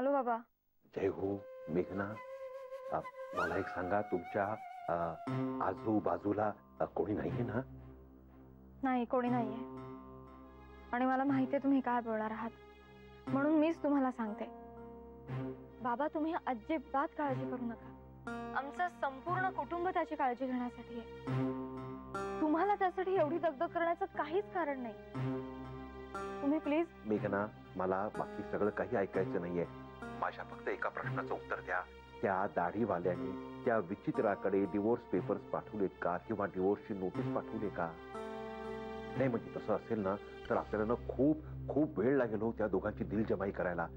आलो बाबा. जय हो. मेघना, मला एक सांगा, तुमच्या आजूबाजूला कोणी नाहीये ना? नाही, कोणी नाहीये. आणि मला माहितीये तुम्ही काय बोलणार आहात, म्हणून मीच तुम्हाला सांगते. बाबा, तुम्ही अजिबात काळजी करू नका. आमचं संपूर्ण कुटुंब त्याची काळजी घेण्यासाठी आहे. तुम्हाला त्यासाठी एवढी दगदग करण्याचं काहीच कारण नाही. तुम्ही प्लीज. मेघना, मला बाकी सगळं काही ऐकायचं नाहीये. माझ्या फक्त एका प्रश्नाचं उत्तर द्या. त्या दाढीवाल्याने त्या विचित्राकडे डिवोर्स पेपर्स पाठवलेत का, किंवा डिवोर्सची नोटीस पाठवली का? नाही, म्हणजे तसं असेल ना तर आपल्याला खूप खूप वेळ लागेल हो त्या दोघांची दिलजमाई करायला.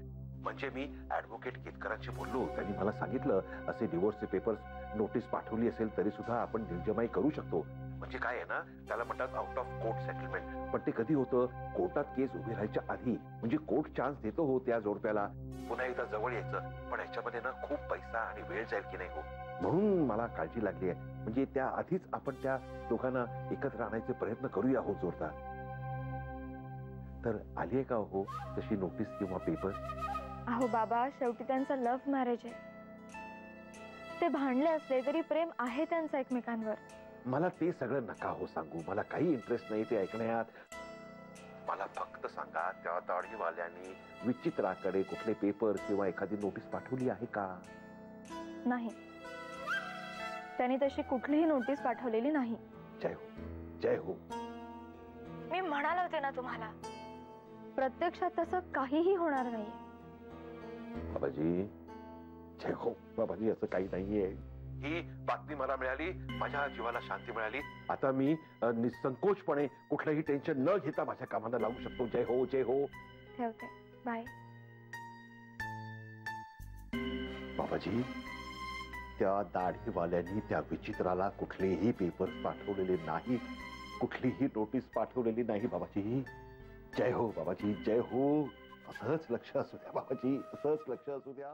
म्हणजे मी ऍडव्होकेट केतकरांशी बोललो, त्यांनी मला सांगितलं असे डिवोर्सचे पेपर्स नोटीस पाठवली असेल तरी सुद्धा आपण दिलजमाई करू शकतो. म्हणजे काय आहे ना, त्याला म्हणतात आउट ऑफ कोर्ट सेटलमेंट. पण ते कधी होतं? कोर्टात केस उभी राहायच्या आधी. म्हणजे कोर्ट चान्स देतो हो त्या जोडप्याला पुन्हा एकदा जवळ यायचं. पण याच्यामध्ये ना खूप पैसा आणि वेळ जाईल की नाही हो, म्हणून मला काळजी लागली आहे. म्हणजे त्या आधीच आपण त्या दोघांना एकत्र आणायचे प्रयत्न करूया हो जोरदार. तर आली आहे का हो तशी नोटीस किंवा पेपर? अहो बाबा, शेवटी त्यांचं लव्ह मॅरेज आहे. ते भांडले असले तरी प्रेम आहे त्यांचं एकमेकांवर. मला ते सगळं नका हो सांगू, मला काही इंटरेस्ट नाही ते ऐकण्यात. मला फक्त सांगा, त्या दाढीवाल्याने विचित्राकडे कुठले पेपर किंवा एखादी नोटीस पाठवली आहे का? नाही, त्यांनी तशी कुठलीही नोटीस पाठवलेली नाही. जय हो, जय हो. मी म्हणाले होते ना तुम्हाला, प्रत्यक्षात तसं काहीही होणार नाहीये. बाबाजी, जय हो. बाबाजी, असं काही नाहीये. ही बातमी मला मिळाली, माझ्या जीवाला शांती मिळाली. आता मी निसंकोचपणे कुठलंही टेन्शन न घेता माझ्या कामाला लागू शकतो. जय हो, जय हो. ठेवते. बाय. बाबाजी, त्या दाढीवाल्यांनी त्या विचित्राला कुठलेही पेपर्स पाठवलेले नाही, कुठलीही नोटीस पाठवलेली नाही बाबाजी. जय हो बाबाजी, जय हो. असंच लक्ष असू द्या बाबाजी, असंच लक्ष असू द्या.